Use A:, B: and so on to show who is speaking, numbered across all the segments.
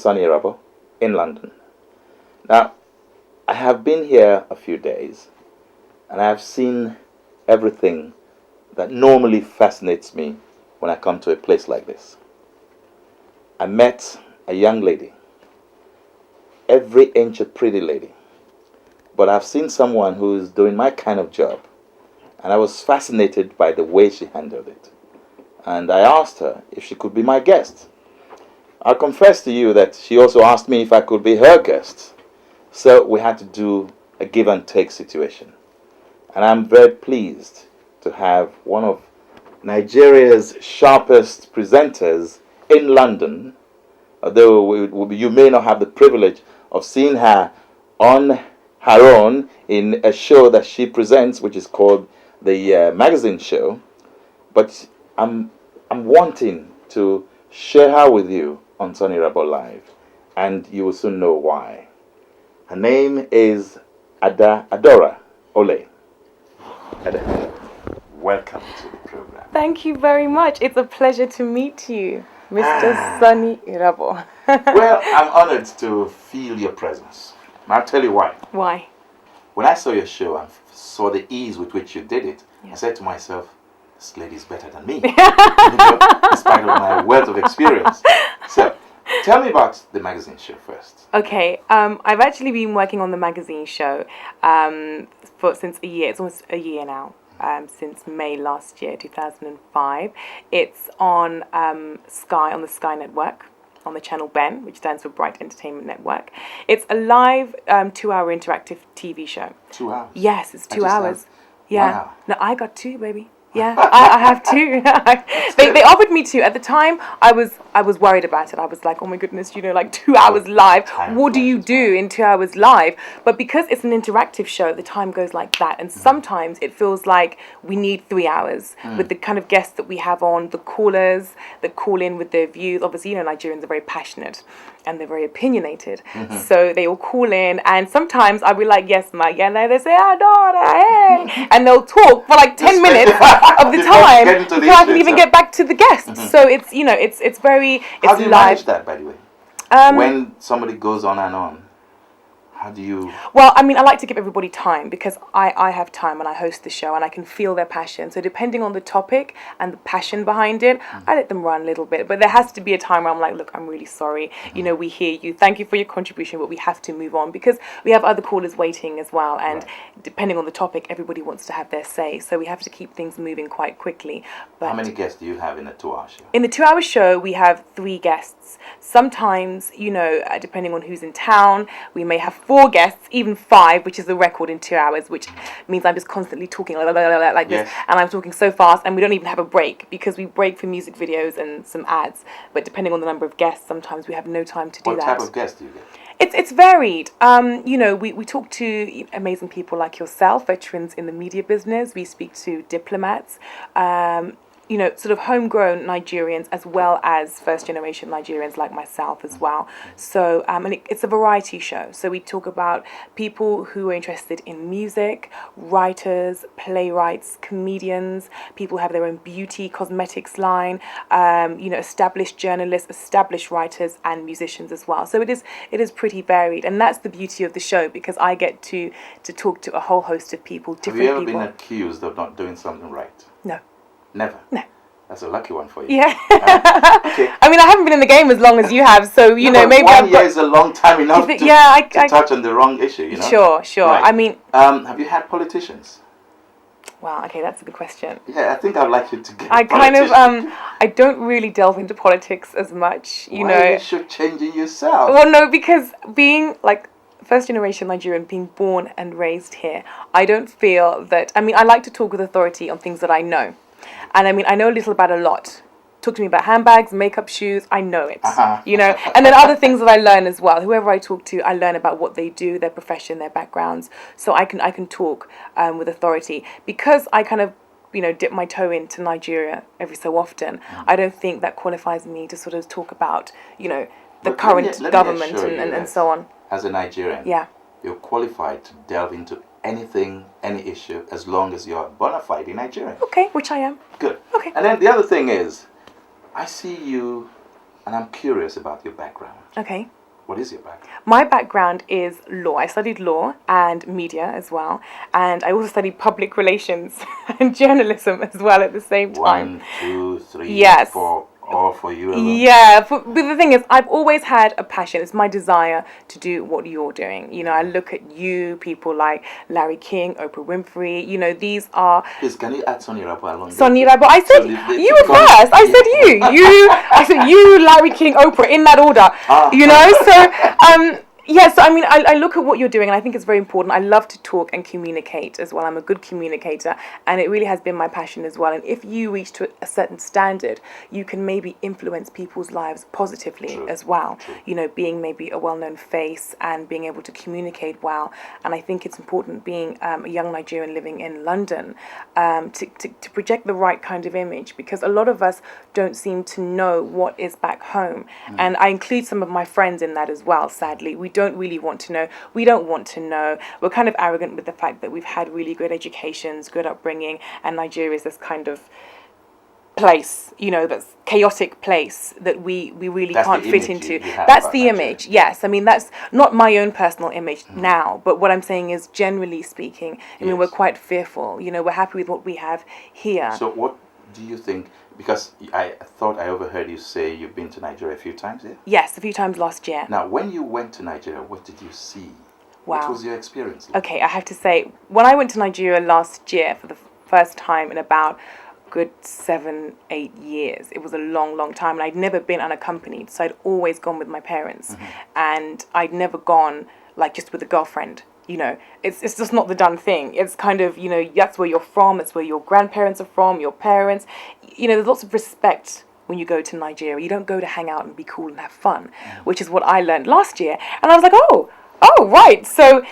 A: Soni Irabor in London. Now, I have been here a few days, and I have seen everything that normally fascinates me when I come to a place like this. I met a young lady, every inch a pretty lady, but I've seen someone who is doing my kind of job, and I was fascinated by the way she handled it. And I asked her if she could be my guest. I'll confess to you that she also asked me if I could be her guest. So we had to do a give and take situation. And I'm very pleased to have one of Nigeria's sharpest presenters in London, although you may not have the privilege of seeing her on her own in a show that she presents, which is called the magazine show. But I'm wanting to share her with you on Soni Irabor Live, and you will soon know why. Her name is Adorah Oleh. Welcome to the program.
B: Thank you very much. It's a pleasure to meet you, Mr. Soni Irabor.
A: Well, I'm honored to feel your presence. And I'll tell you why.
B: Why?
A: When I saw your show and saw the ease with which you did it,
B: Yeah.
A: I said to myself, this lady's better than me, despite of my wealth of experience. So, tell me about the magazine show first.
B: Okay, I've actually been working on the magazine show since a year. It's almost a year now. Since May last year, 2005. It's on Sky, on the Sky Network, on the channel Ben, which stands for Bright Entertainment Network. It's a live 2-hour interactive TV show.
A: 2 hours?
B: Yes, it's 2 hours. Yeah.
A: Wow.
B: No, I got 2, baby. Yeah, I have 2. They offered me 2. At the time, I was worried about it. I was like, oh my goodness, like 2 hours live. What do you do in 2 hours live? But because it's an interactive show, the time goes like that. And sometimes it feels like we need 3 hours with the kind of guests that we have on, the callers that call in with their views. Obviously, Nigerians are very passionate and they're very opinionated. So they all call in, and sometimes I'll be like, yes, ma, yeah, and they say, Adora, hey, and they'll talk for like 10 minutes of the time before I can even get back to the guests. So it's, it's very, it's
A: How do you
B: live.
A: manage that, by the way? When somebody goes on and on, how do you...
B: Well, I like to give everybody time because I have time and I host the show and I can feel their passion. So depending on the topic and the passion behind it, I let them run a little bit. But there has to be a time where I'm like, look, I'm really sorry. We hear you. Thank you for your contribution, but we have to move on because we have other callers waiting as well. And depending on the topic, everybody wants to have their say. So we have to keep things moving quite quickly. But
A: how many guests do you have in a 2-hour show?
B: In the 2-hour show, we have 3 guests. Sometimes, depending on who's in town, we may have 4 guests, even 5, which is the record in 2 hours, which means I'm just constantly talking like this, and I'm talking so fast, and we don't even have a break because we break for music videos and some ads. But depending on the number of guests, sometimes we have no time to do that.
A: What type of guests do you get?
B: It's varied. We talk to amazing people like yourself, veterans in the media business. We speak to diplomats. Sort of homegrown Nigerians as well as first-generation Nigerians like myself as well. So, it's a variety show. So we talk about people who are interested in music, writers, playwrights, comedians, people who have their own beauty, cosmetics line, established journalists, established writers, and musicians as well. So it is pretty varied. And that's the beauty of the show because I get to talk to a whole host of people, different people.
A: Have you ever been accused of not doing something right?
B: No.
A: Never?
B: No.
A: That's a lucky one for you.
B: Yeah.
A: Okay.
B: I haven't been in the game as long as you have, so, maybe
A: 1 year is a long time enough to touch on the wrong issue,
B: Sure. Right.
A: Have you had politicians?
B: Wow, okay, that's a good question.
A: Yeah, I think I'd like you to get
B: I don't really delve into politics as much,
A: Why you should change it yourself?
B: Well, no, because being, first-generation Nigerian, being born and raised here, I don't feel that... I like to talk with authority on things that I know. And I know a little about a lot. Talk to me about handbags, makeup, shoes. I know it, And then other things that I learn as well. Whoever I talk to, I learn about what they do, their profession, their backgrounds. So I can talk with authority because I kind of dip my toe into Nigeria every so often. I don't think that qualifies me to sort of talk about the current government and so on.
A: As a Nigerian, you're qualified to delve into anything, any issue, as long as you're bona fide Nigerian.
B: Okay, which I am.
A: Good.
B: Okay.
A: And then the other thing is, I see you, and I'm curious about your background.
B: Okay.
A: What is your background?
B: My background is law. I studied law and media as well. And I also studied public relations and journalism as well at the same time.
A: 1, 2, 3,
B: Yes.
A: 4, all for you.
B: Yeah, but the thing is, I've always had a passion. It's my desire to do what you're doing. You know, I look at you, people like Larry King, Oprah Winfrey. You know, these are...
A: Please, can you add Soni Irabor along
B: Soni Irabor. I said you were first. I said you. I said you, Larry King, Oprah, in that order. You know, so yeah, so I mean, I look at what you're doing, and I think it's very important. I love to talk and communicate as well. I'm a good communicator, and it really has been my passion as well. And if you reach to a certain standard, you can maybe influence people's lives positively as well. You know, being maybe a well-known face and being able to communicate well. And I think it's important, being a young Nigerian living in London, to project the right kind of image, because a lot of us don't seem to know what is back home. And I include some of my friends in that as well, sadly. We don't really want to know. We don't want to know. We're kind of arrogant with the fact that we've had really good educations, good upbringing, and Nigeria is this kind of place, you know, that's chaotic place that we really can't fit into. That's the image, yes. I mean, that's not my own personal image now, but what I'm saying is, generally speaking, I mean, we're quite fearful. You know, we're happy with what we have here.
A: So what do you think? Because I thought I overheard you say you've been to Nigeria a few times, yeah?
B: Yes, a few times last year.
A: Now, when you went to Nigeria, what did you see?
B: Wow.
A: What was your experience like?
B: Okay, I have to say, when I went to Nigeria last year for the first time in about good 7, 8 years, it was a long time, and I'd never been unaccompanied, so I'd always gone with my parents, and I'd never gone like just with a girlfriend. You know, it's just not the done thing. It's kind of, you know, that's where you're from, it's where your grandparents are from, your parents. You know, there's lots of respect when you go to Nigeria. You don't go to hang out and be cool and have fun, which is what I learned last year. And I was like, oh, right. So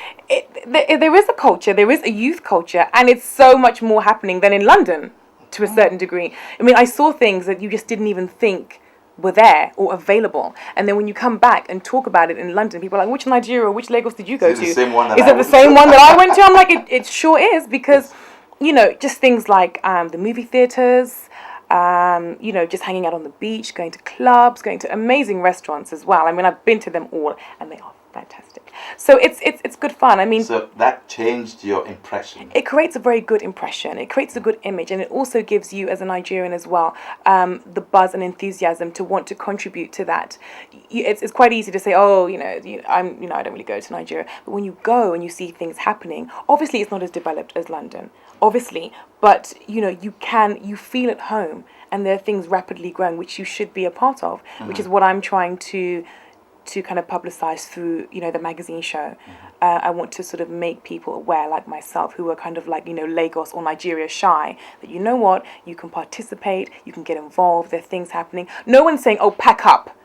B: there is a culture, there is a youth culture, and it's so much more happening than in London to a certain degree. I mean, I saw things that you just didn't even think were there or available, and then when you come back and talk about it in London, people are like, which Nigeria, which Lagos did you go to?
A: Is it the same one
B: that I went to? I'm like, it sure is, because you know, just things like the movie theaters, you know, just hanging out on the beach, going to clubs, going to amazing restaurants as well. I mean, I've been to them all, and they are fantastic. So it's good fun. I mean,
A: so that changed your impression.
B: It creates a very good impression. It creates a good image, and it also gives you, as a Nigerian as well, the buzz and enthusiasm to want to contribute to that. It's quite easy to say, oh, I don't really go to Nigeria. But when you go and you see things happening, obviously it's not as developed as London, obviously, but you feel at home, and there are things rapidly growing which you should be a part of, which is what I'm trying to kind of publicize through, the magazine show. I want to sort of make people aware, like myself, who are kind of like, Lagos or Nigeria shy, that you know what, you can participate, you can get involved, there are things happening. No one's saying, oh, pack up,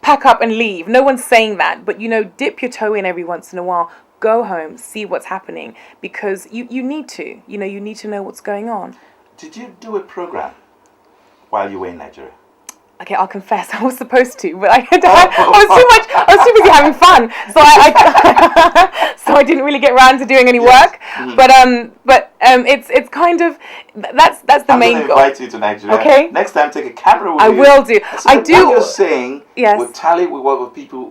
B: pack up and leave. No one's saying that, but, dip your toe in every once in a while, go home, see what's happening, because you need to, you need to know what's going on.
A: Did you do a program while you were in Nigeria?
B: Okay, I'll confess, I was supposed to, but I was too busy having fun, so I didn't really get around to doing any work. Mm-hmm. But it's kind of that's the main goal.
A: I'm going to invite you to Nigeria.
B: Okay.
A: Next time, take a camera with you.
B: I will do.
A: So
B: I do.
A: What you're saying will tally with what the people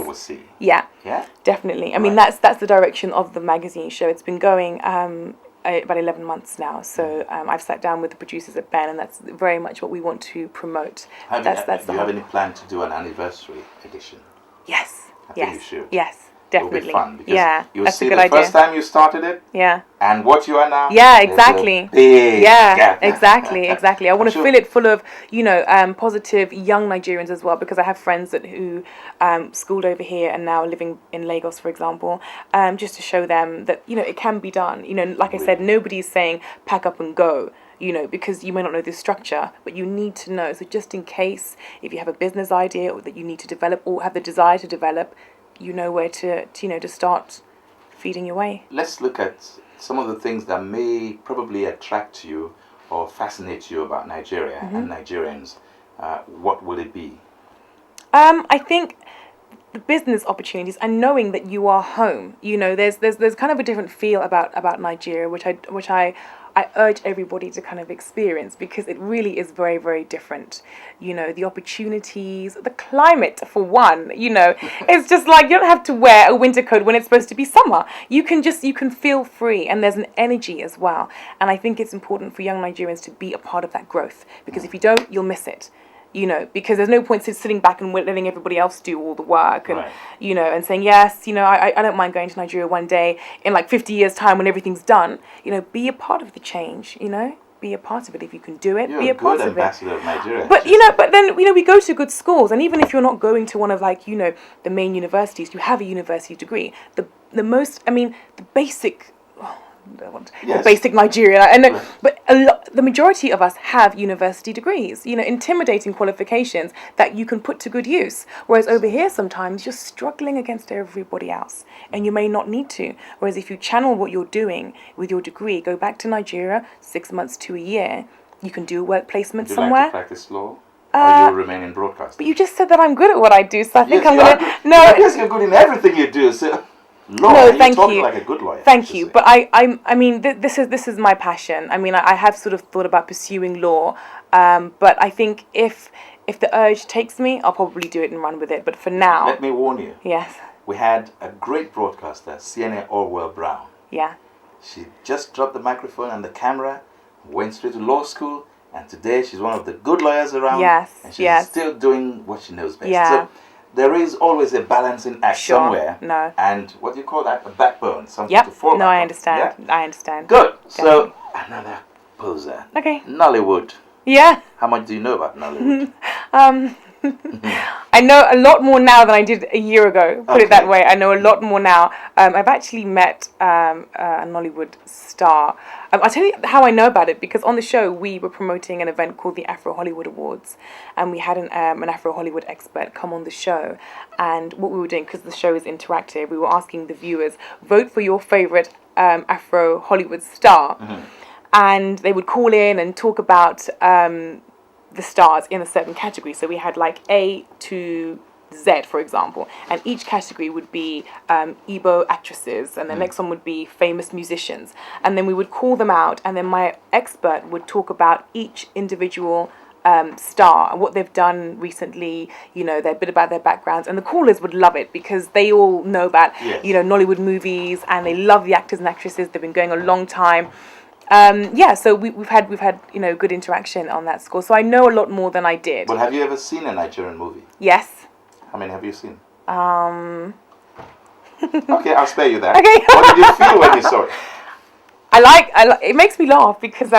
A: will see.
B: Yeah.
A: Yeah.
B: Definitely. I mean, that's the direction of the magazine show. It's been going about 11 months now, so I've sat down with the producers at Ben, and that's very much what we want to promote.
A: Do you have any plan to do an anniversary edition?
B: Yes.
A: I think you should.
B: Yes, definitely.
A: It will be fun, because you'll
B: that's
A: see
B: a good
A: the
B: idea.
A: First time you started it, and what you are now.
B: Yeah, exactly.
A: Big gap.
B: Exactly. I want to fill it full of, positive young Nigerians as well, because I have friends who schooled over here and now living in Lagos, for example, just to show them that, it can be done. Like I said, nobody's saying pack up and go, because you may not know the structure, but you need to know. So just in case, if you have a business idea or that you need to develop or have the desire to develop, you know where to start feeding your way.
A: Let's look at some of the things that may probably attract you or fascinate you about Nigeria and Nigerians. What will it be?
B: I think the business opportunities and knowing that you are home. There's kind of a different feel about Nigeria, which I I urge everybody to kind of experience, because it really is very, very different. You know, the opportunities, the climate for one, you know, it's just like you don't have to wear a winter coat when it's supposed to be summer. You can feel free, and there's an energy as well. And I think it's important for young Nigerians to be a part of that growth, because if you don't, you'll miss it. You know, because there's no point sitting back and letting everybody else do all the work, and
A: Right.
B: you know, and saying, yes, you know, I don't mind going to Nigeria one day in like 50 years time when everything's done. You know, be a part of the change, you know, be a part of it. If you can do it,
A: You're
B: be
A: a
B: a part
A: good
B: of it.
A: ambassador of Nigeria.
B: But you know, but then, you know, we go to good schools, and even if you're not going to one of, like, you know, the main universities, you have a university degree. The most, I mean, the basic.
A: Yes.
B: Basic Nigeria, and but the majority of us have university degrees, you know, intimidating qualifications that you can put to good use. Whereas over here, sometimes you're struggling against everybody else, and you may not need to. Whereas if you channel what you're doing with your degree, go back to Nigeria 6 months to a year, you can do a work placement
A: Would you
B: somewhere.
A: like to practice law? Or you remain in broadcasting?
B: But you just said that I'm good at what I do, so I think
A: Yes,
B: I'm
A: you are
B: gonna.
A: good.
B: No,
A: Yes, you're good in everything you do. So, law,
B: No,
A: you're
B: thank
A: talking
B: you.
A: like a good lawyer.
B: Thank you, but I mean, this is my passion. I mean, I have sort of thought about pursuing law, but I think if the urge takes me, I'll probably do it and run with it. But for now,
A: Let me warn you.
B: yes,
A: We had a great broadcaster, CNN Orwell Brown.
B: yeah,
A: She just dropped the microphone and the camera, went straight to law school, and today she's one of the good lawyers around.
B: Yes,
A: and she's
B: yes.
A: still doing what she knows best.
B: Yeah.
A: So there is always a balancing act
B: Sure,
A: somewhere.
B: no.
A: And what do you call that? A backbone, something
B: yep.
A: to fall
B: No,
A: back
B: I
A: on.
B: understand.
A: Yeah?
B: I understand.
A: Good. So another poser.
B: Okay.
A: Nollywood.
B: Yeah.
A: How much do you know about Nollywood?
B: I know a lot more now than I did a year ago. Put it that
A: Okay.
B: way. I know a lot more now. I've actually met a Nollywood star. I'll tell you how I know about it, because on the show we were promoting an event called the Afro Hollywood Awards, and we had an Afro Hollywood expert come on the show. And what we were doing, because the show is interactive, we were asking the viewers, vote for your favorite Afro Hollywood star. And they would call in and talk about the stars in a certain category. So we had like A to Z, for example, and each category would be Igbo actresses, and the next one would be famous musicians, and then we would call them out, and then my expert would talk about each individual star and what they've done recently, you know, their bit about their backgrounds, and the callers would love it because they all know about,
A: Yes.
B: you know, Nollywood movies, and they love the actors and actresses. They've been going a long time. So we've had you know, good interaction on that score. So I know a lot more than I did.
A: But have you ever seen a Nigerian movie?
B: Yes.
A: How many have you seen? Okay, I'll spare you that.
B: Okay.
A: What did you feel when you saw it?
B: I like it makes me laugh because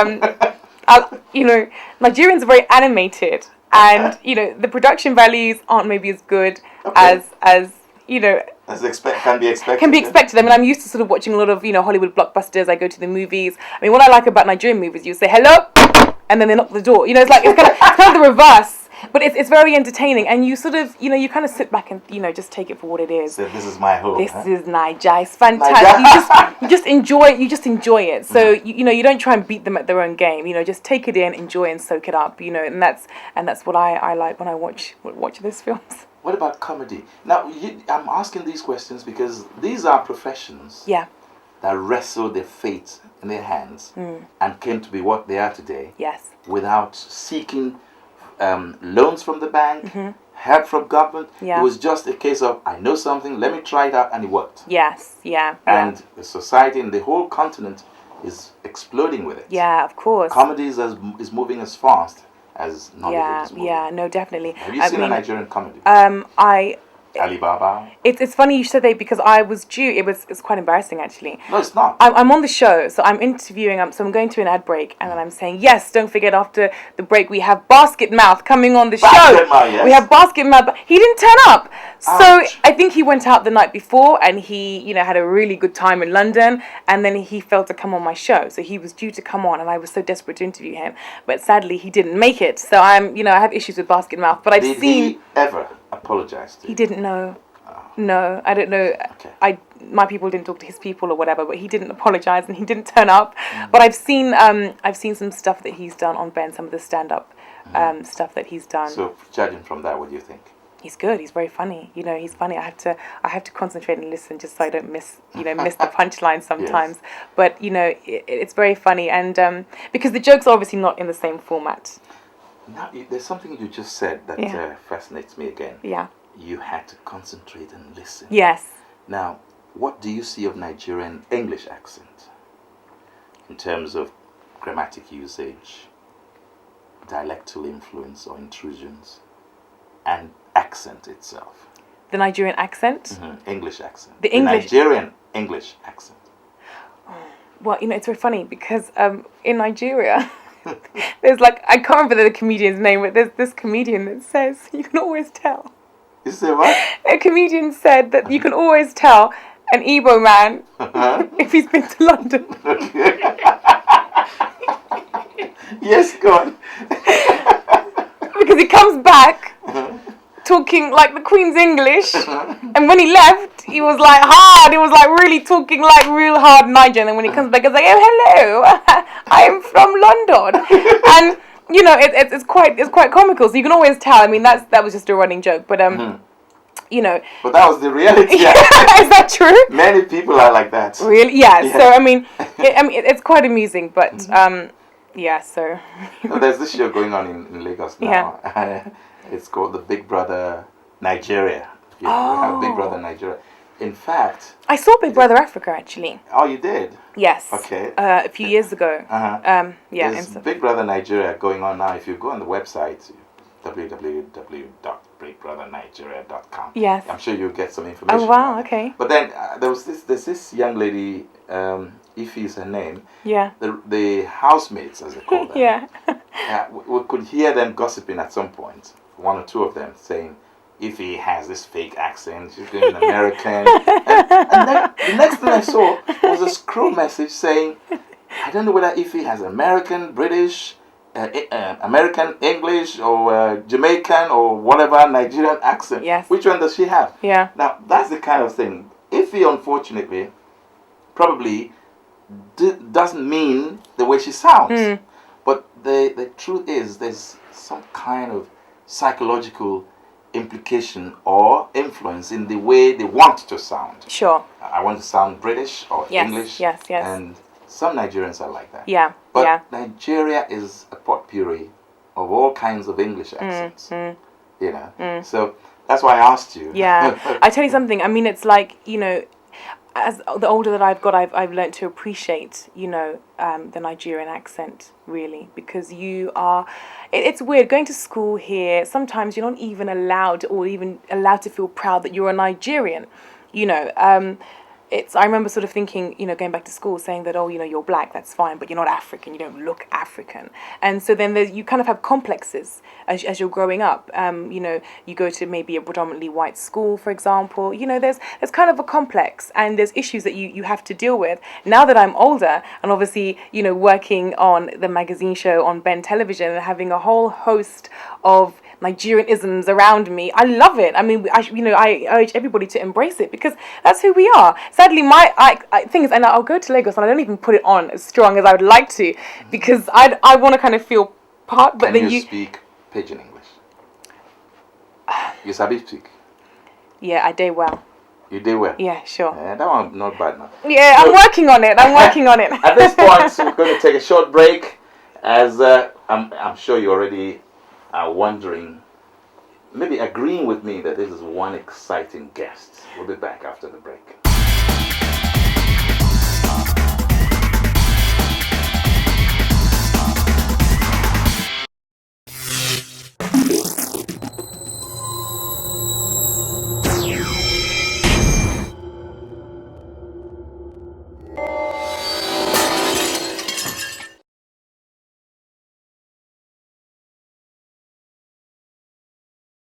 B: you know, Nigerians are very animated, and you know, the production values aren't maybe as good
A: Okay.
B: as you know,
A: Can be expected.
B: can be expected. I mean, I'm used to sort of watching a lot of, you know, Hollywood blockbusters. I go to the movies. I mean, what I like about Nigerian movies, you say hello, and then they knock the door. You know, it's kind of the reverse. But it's very entertaining, and you sort of, you know, you kind of sit back and, you know, just take it for what it is.
A: So this is my home.
B: This
A: huh?
B: is Nigeria. It's fantastic. You just enjoy it. So you know, you don't try and beat them at their own game. You know, just take it in, enjoy, and soak it up. You know, and that's what I like when I watch these films.
A: What about comedy? Now, I'm asking these questions because these are professions
B: Yeah.
A: that wrestled their fate in their hands and came to be what they are today
B: Yes.
A: without seeking loans from the bank, help from government.
B: Yeah.
A: It was just a case of, I know something, let me try it out, and it worked.
B: Yes. Yeah.
A: And the society and the whole continent is exploding with it.
B: Yeah. Of course.
A: Comedy is moving as fast as Nollywood is moving.
B: Yeah. No, definitely.
A: Have you seen a Nigerian comedy? Alibaba?
B: It's funny you said that because I was due. It's quite embarrassing actually.
A: No, it's not.
B: I'm on the show, so I'm interviewing. So I'm going to an ad break, and then I'm saying, yes, don't forget after the break we have Basket Mouth coming on the show.
A: Mouth, yes.
B: We have Basket Mouth, but he didn't turn up. So
A: Ouch.
B: I think he went out the night before, and he, you know, had a really good time in London, and then he failed to come on my show. So he was due to come on, and I was so desperate to interview him, but sadly he didn't make it. So you know, I have issues with Basket Mouth, but I've
A: Did
B: seen.
A: he ever apologize to you?
B: He didn't know. No, I don't know.
A: Okay.
B: My people didn't talk to his people or whatever, but he didn't apologize and he didn't turn up. But I've seen some stuff that he's done on Ben, some of the stand up stuff that he's done.
A: So, judging from that, what do you think?
B: He's good. He's very funny. He's funny. I have to concentrate and listen just so I don't miss the punchline sometimes.
A: Yes.
B: But it's very funny, and because the jokes are obviously not in the same format.
A: Now, there's something you just said that fascinates me again.
B: Yeah.
A: You had to concentrate and listen.
B: Yes.
A: Now, what do you see of Nigerian English accent in terms of grammatic usage, dialectal influence or intrusions, and accent itself?
B: The Nigerian accent?
A: Mm-hmm. English accent.
B: The
A: Nigerian English accent.
B: Well, it's very funny because in Nigeria, there's I can't remember the comedian's name, but there's this comedian that says you can always tell.
A: You say what?
B: A comedian said that you can always tell an Igbo man if he's been to London.
A: Yes, go on.
B: Because he comes back talking like the Queen's English, and when he left, he was hard. He was really talking real hard Nigerian. And when he comes back, he's oh hello, I am from London, and it's quite comical. So you can always tell. I mean, that was just a running joke, but
A: But that was the reality.
B: Is that true?
A: Many people are like that.
B: Really? Yeah. Yeah. So I mean, it's quite amusing, but yeah. So
A: there's this show going on in Lagos now. Yeah. It's called the Big Brother Nigeria. We have Big Brother Nigeria. In fact,
B: I saw Big Brother Africa actually.
A: Oh, you did?
B: Yes.
A: Okay.
B: A few years ago.
A: Yeah.
B: There's
A: Big Brother Nigeria going on now. If you go on the website, www.bigbrothernigeria.com.
B: Yes.
A: I'm sure you'll get some information.
B: Oh wow! Okay.
A: But then there's this young lady, Ife is her name.
B: Yeah.
A: The housemates, as they call them.
B: Yeah.
A: We could hear them gossiping at some point. One or two of them saying, Ife has this fake accent. She's doing American. and then the next thing I saw was a scroll message saying, I don't know whether Ife has American, British, American English or Jamaican or whatever Nigerian accent.
B: Yes.
A: Which one does she have?
B: Yeah.
A: Now that's the kind of thing. Ife, unfortunately, probably doesn't mean the way she sounds. But the truth is, there's some kind of psychological implication or influence in the way they want to sound.
B: Sure.
A: I want to sound British or English.
B: Yes.
A: And some Nigerians are like that.
B: Yeah.
A: But Nigeria is a potpourri of all kinds of English accents. So that's why I asked you.
B: Yeah. I tell you something. I mean, it's as the older that I've got, I've learned to appreciate, the Nigerian accent, really, because it's weird going to school here. Sometimes you're not even allowed to feel proud that you're a Nigerian, I remember sort of thinking, going back to school, saying that, you're black, that's fine, but you're not African, you don't look African. And so then you kind of have complexes as you're growing up. You go to maybe a predominantly white school, for example. There's kind of a complex, and there's issues that you have to deal with. Now that I'm older, and obviously, working on the magazine show on Ben Television and having a whole host of Nigerianisms around me, I love it. I mean, I urge everybody to embrace it because that's who we are. Sadly, my thing is, and I'll go to Lagos and I don't even put it on as strong as I would like to because I want to kind of feel part. But
A: Can
B: then
A: you speak Pidgin English? You sabi speak?
B: Yeah, I do well.
A: You do well?
B: Yeah, sure.
A: Yeah, that one not bad now.
B: Yeah, so, I'm working on it.
A: At this point, we're going to take a short break as I'm sure you already are wondering, maybe agreeing with me that this is one exciting guest. We'll be back after the break.